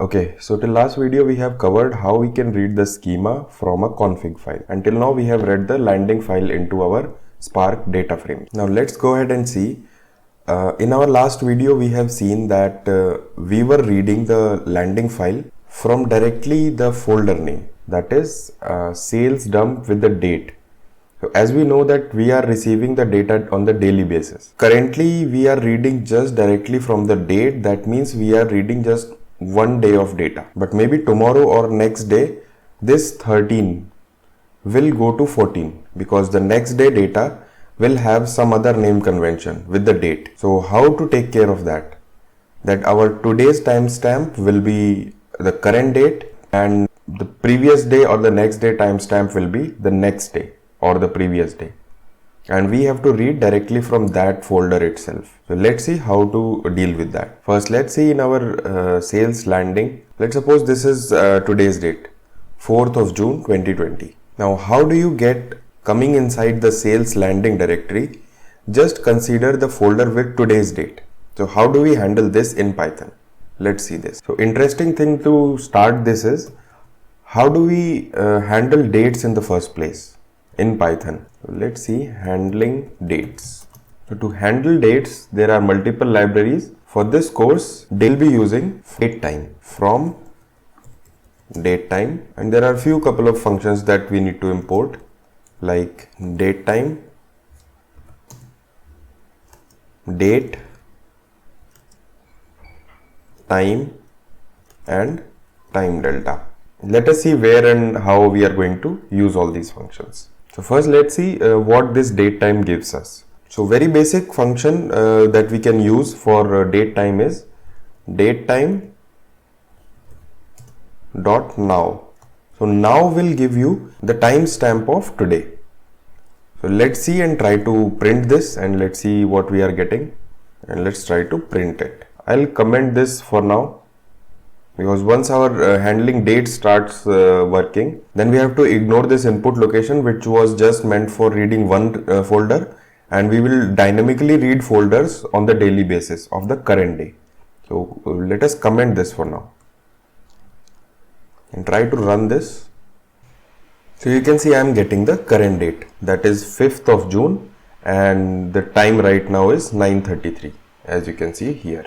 Okay, so till last video we have covered how we can read the schema from a config file. Until now we have read the landing file into our Spark data frame. Now let's go ahead and see. In our last video we have seen that we were reading the landing file from directly the folder name, that is sales dump with the date. So as we know that we are receiving the data on the daily basis. Currently we are reading just directly from the date. That means we are reading just one day of data. But maybe tomorrow or next day this 13 will go to 14 because the next day data will have some other name convention with the date. So how to take care of that? That our today's timestamp will be the current date and the previous day or the next day timestamp will be the next day or the previous day, and we have to read directly from that folder itself. So let's see how to deal with that. First, let's see in our sales landing. Let's suppose this is today's date, 4th of June 2020. Now how do you get coming inside the sales landing directory? Just consider the folder with today's date. So how do we handle this in Python? Let's see this. So interesting thing to start this is, how do we handle dates in the first place in Python? So let's see handling dates. So to handle dates, there are multiple libraries. For this course, they'll be using datetime from datetime, and there are few couple of functions that we need to import like datetime, date, time and time delta. Let us see where and how we are going to use all these functions. So first let's see what this datetime gives us. So very basic function that we can use for datetime is datetime dot now. So now will give you the timestamp of today. So let's see and try to print this, and let's see what we are getting, and let's try to print it. I'll comment this for now because once our handling date starts working, then we have to ignore this input location which was just meant for reading one folder, and we will dynamically read folders on the daily basis of the current day. So let us comment this for now and try to run this. So you can see I am getting the current date, that is 5th of June, and the time right now is 9:33, as you can see here,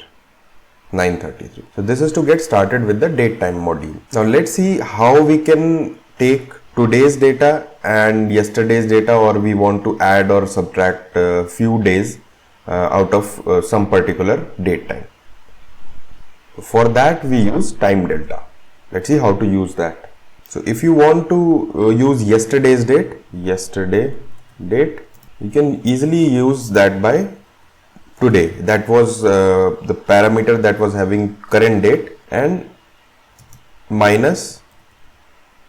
9:33. So this is to get started with the datetime module. Now let's see how we can take today's data and yesterday's data, or we want to add or subtract a few days out of some particular date time. For that we use time delta. Let's see how to use that. So if you want to use yesterday's date, you can easily use that by today. That was the parameter that was having current date, and minus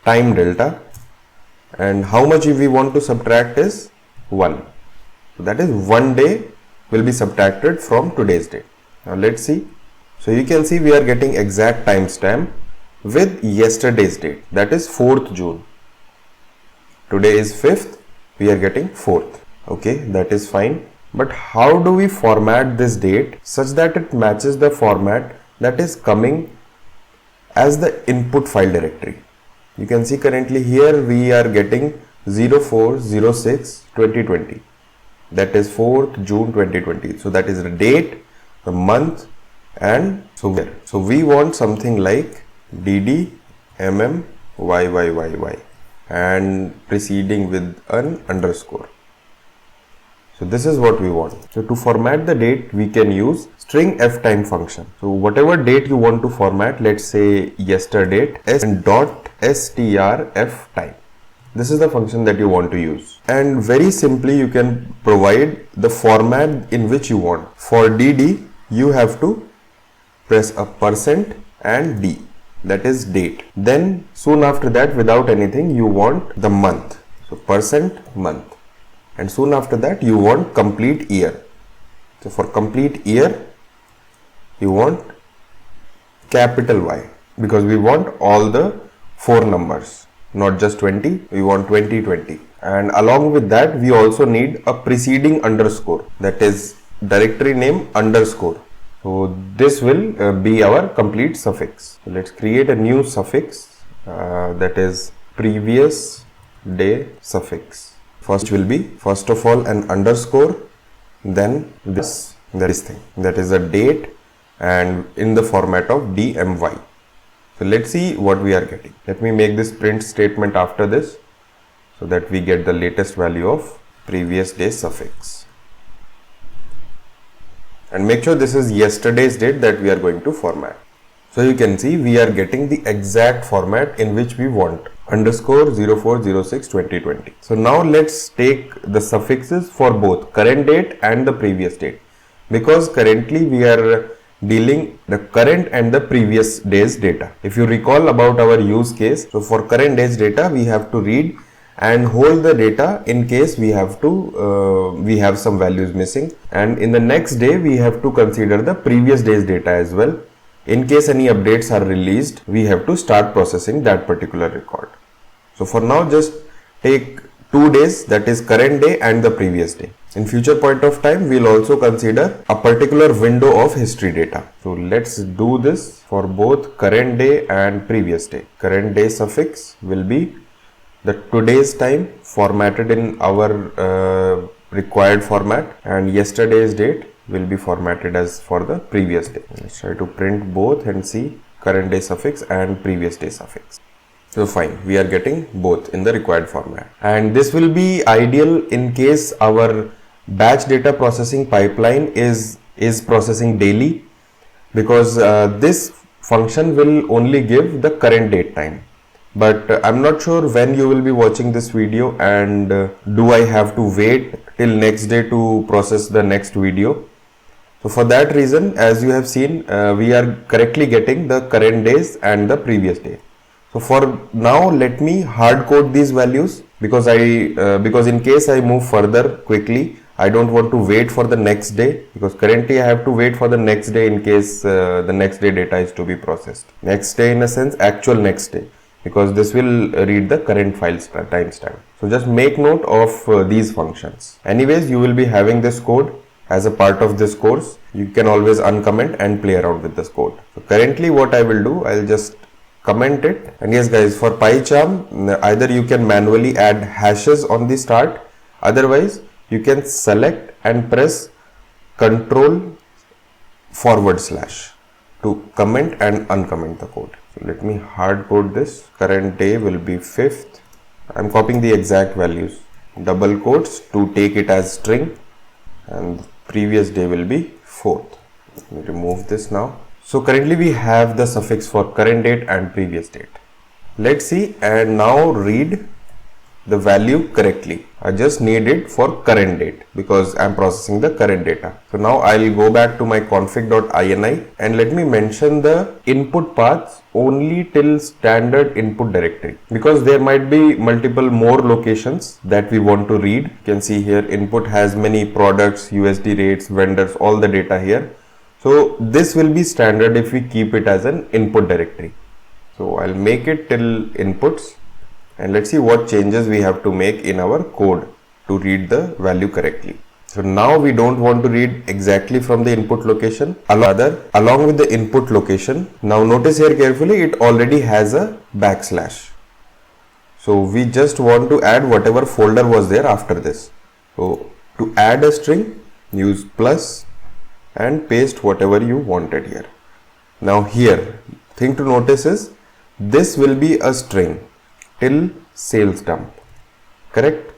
time delta, and how much if we want to subtract is 1. So that is 1 day will be subtracted from today's date. Now let's see. So you can see we are getting exact timestamp with yesterday's date, that is 4th June. Today is 5th, we are getting 4th. Okay, that is fine. But how do we format this date such that it matches the format that is coming as the input file directory? You can see currently here we are getting 04/06/2020, that is 4th June 2020. So that is the date, the month, and so here. So we want something like DD YYYY and preceding with an underscore. So this is what we want. So to format the date, we can use string ftime function. So whatever date you want to format, let's say yesterday, and dot strftime. This is the function that you want to use. And very simply you can provide the format in which you want. For DD, you have to press a % and D, that is date. Then soon after that, without anything, you want the month. So % month. And soon after that you want complete year. So for complete year you want capital Y, because we want all the 4 numbers, not just 20, we want 2020. And along with that we also need a preceding underscore, that is directory name underscore, So this will be our complete suffix. So let's create a new suffix that is previous day suffix. First will be first of all an underscore, then this thing that is a date and in the format of DMY. So let's see what we are getting. Let me make this print statement after this so that we get the latest value of previous day suffix. And make sure this is yesterday's date that we are going to format. So you can see we are getting the exact format in which we want, underscore 04062020. So now let's take the suffixes for both current date and the previous date, because currently we are dealing the current and the previous day's data. If you recall about our use case, so for current day's data we have to read and hold the data in case we have to we have some values missing, and in the next day we have to consider the previous day's data as well. In case any updates are released, we have to start processing that particular record. So for now just take 2 days, that is current day and the previous day. In future point of time we will also consider a particular window of history data. So let's do this for both current day and previous day. Current day suffix will be the today's time formatted in our required format, and yesterday's date will be formatted as for the previous day. Let's try to print both and see current day suffix and previous day suffix. So fine, we are getting both in the required format, and this will be ideal in case our batch data processing pipeline is processing daily, because this function will only give the current date time. But I'm not sure when you will be watching this video, and do I have to wait till next day to process the next video. So for that reason, as you have seen, we are correctly getting the current days and the previous day. So for now, let me hard code these values, because because in case I move further quickly, I don't want to wait for the next day, because currently I have to wait for the next day in case the next day data is to be processed. Next day in a sense, actual next day, because this will read the current file's timestamp. So just make note of these functions. Anyways, you will be having this code as a part of this course. You can always uncomment and play around with this code. So currently what I will do, I'll just comment it. And yes guys, for PyCharm, either you can manually add hashes on the start, otherwise you can select and press Ctrl// to comment and uncomment the code. So let me hard code this. Current day will be 5th. I'm copying the exact values, double quotes to take it as string, and previous day will be 4th. Let me remove this now. So currently we have the suffix for current date and previous date. Let's see and now read the value correctly. I just need it for current date because I'm processing the current data. So now I'll go back to my config.ini and let me mention the input paths only till standard input directory, because there might be multiple more locations that we want to read. You can see here input has many products, USD rates, vendors, all the data here. So this will be standard if we keep it as an input directory. So I'll make it till inputs. And let's see what changes we have to make in our code to read the value correctly. So now we don't want to read exactly from the input location, along with the input location. Now notice here carefully, it already has a backslash. So we just want to add whatever folder was there after this. So to add a string, use plus and paste whatever you wanted here. Now here, thing to notice is this will be a string till sales dump, correct?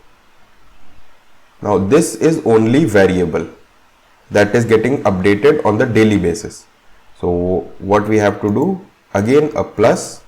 Now this is only variable that is getting updated on the daily basis. So what we have to do, again a plus,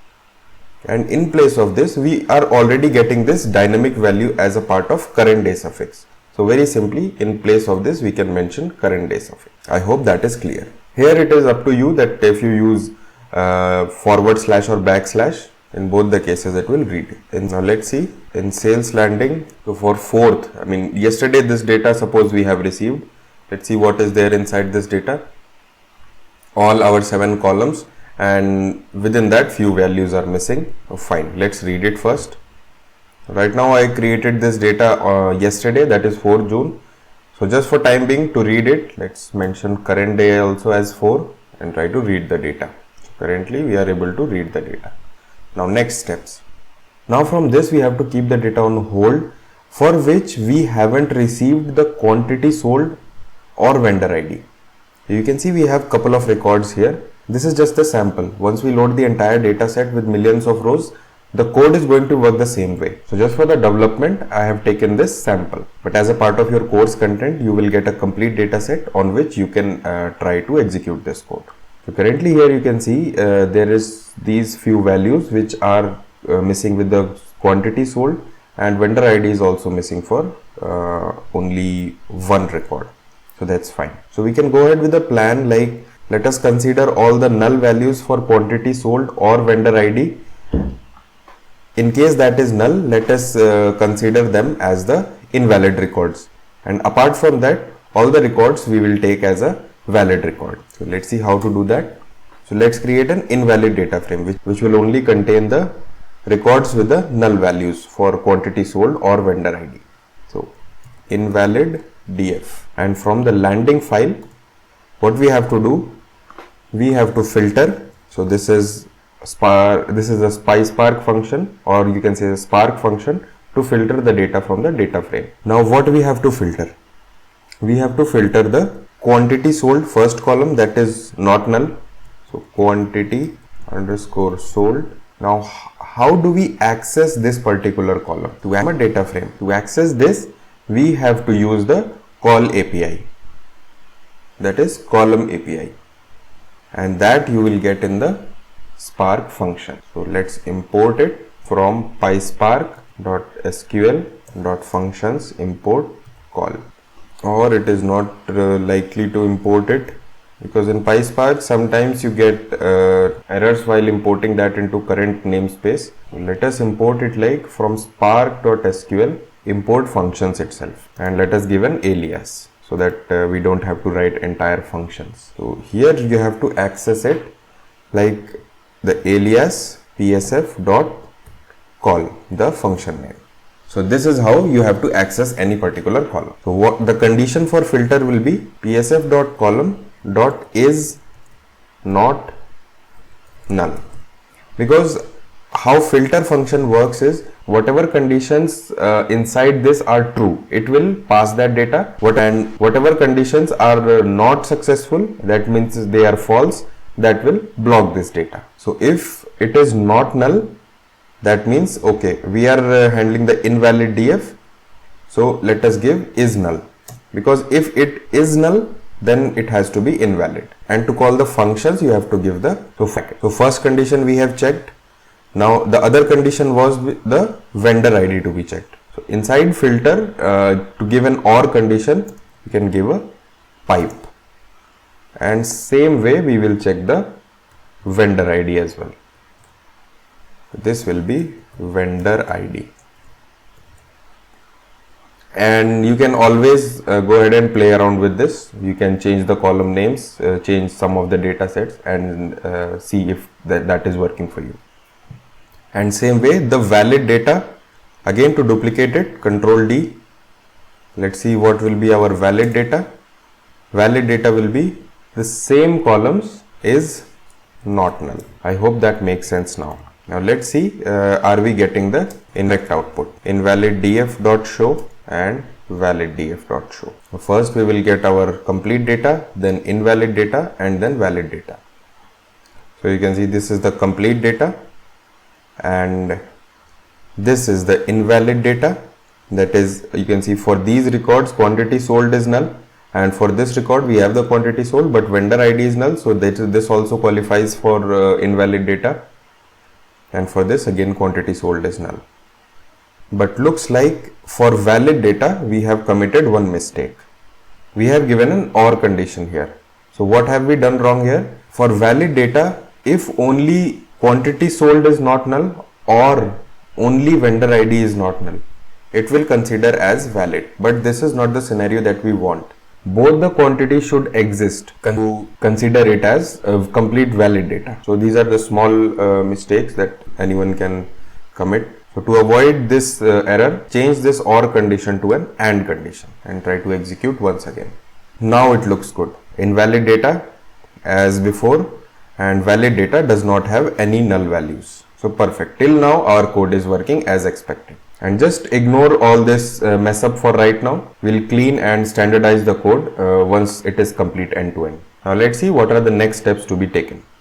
and in place of this we are already getting this dynamic value as a part of current day suffix. So very simply in place of this we can mention current day suffix. I hope that is clear. Here it is up to you that if you use forward slash or backslash, in both the cases it will read it. And now let's see in sales landing. So for 4th, I mean yesterday this data suppose we have received. Let's see what is there inside this data. All our 7 columns, and within that few values are missing. Oh, fine, let's read it first. Right now I created this data yesterday, that is 4 June. So just for time being, to read it, let's mention current day also as 4 and try to read the data. So currently we are able to read the data. Now next steps. Now from this we have to keep the data on hold, for which we haven't received the quantity sold or vendor ID. You can see we have couple of records here. This is just a sample. Once we load the entire data set with millions of rows, the code is going to work the same way. So just for the development, I have taken this sample. But as a part of your course content, you will get a complete data set on which you can try to execute this code. So currently here you can see there is these few values which are missing with the quantity sold, and vendor ID is also missing for only one record. So that's fine. So we can go ahead with a plan like, let us consider all the null values for quantity sold or vendor ID. In case that is null, let us consider them as the invalid records. And apart from that, all the records we will take as a valid record. So let's see how to do that. So let's create an invalid data frame which will only contain the records with the null values for quantity sold or vendor ID. So invalid df, and from the landing file, what we have to do, we have to filter. So this is a PySpark function, or you can say a Spark function, to filter the data from the data frame. Now what we have to filter? We have to filter the quantity sold first column, that is not null. So quantity underscore sold. Now how do we access this particular column? To have a data frame, to access this, we have to use the call API, that is column API, and that you will get in the Spark function. So let's import it from pyspark.sql.functions import call, or it is not likely to import it, because in PySpark sometimes you get errors while importing that into current namespace. Let us import it like from spark.sql import functions itself, and let us give an alias so that we don't have to write entire functions. So here you have to access it like the alias psf.call, the function name. So this is how you have to access any particular column. So what the condition for filter will be, psf.column.is not null, because how filter function works is, whatever conditions inside this are true, it will pass that data, and whatever conditions are not successful, that means they are false, that will block this data. So if it is not null, that means okay, we are handling the invalid df, so let us give is null, because if it is null, then it has to be invalid. And to call the functions, you have to give the so first condition we have checked. Now the other condition was the vendor ID to be checked. So inside filter, to give an OR condition, you can give a pipe, and same way we will check the vendor ID as well. This will be vendor ID, and you can always go ahead and play around with this. You can change the column names, change some of the data sets, and see if that is working for you. And same way the valid data, again to duplicate it, Control D. Let's see what will be our valid data. Valid data will be the same columns is not null. I hope that makes sense now. Now let's see, are we getting the incorrect output? Invalid df.show and valid df.show. So first we will get our complete data, then invalid data, and then valid data. So you can see this is the complete data, and this is the invalid data. That is, you can see for these records quantity sold is null, and for this record we have the quantity sold but vendor ID is null, so this also qualifies for invalid data, and for this again quantity sold is null. But looks like for valid data we have committed one mistake. We have given an OR condition here. So what have we done wrong here? For valid data, if only quantity sold is not null or only vendor ID is not null, it will consider as valid. But this is not the scenario that we want. Both the quantities should exist to consider it as complete valid data. So these are the small mistakes that anyone can commit. So So to avoid this error, change this OR condition to an AND condition and try to execute once again. Now it looks good. Invalid data as before, and valid data does not have any null values. So perfect. Till now our code is working as expected. And just ignore all this mess up for right now. We'll clean and standardize the code once it is complete end to end. Now let's see what are the next steps to be taken.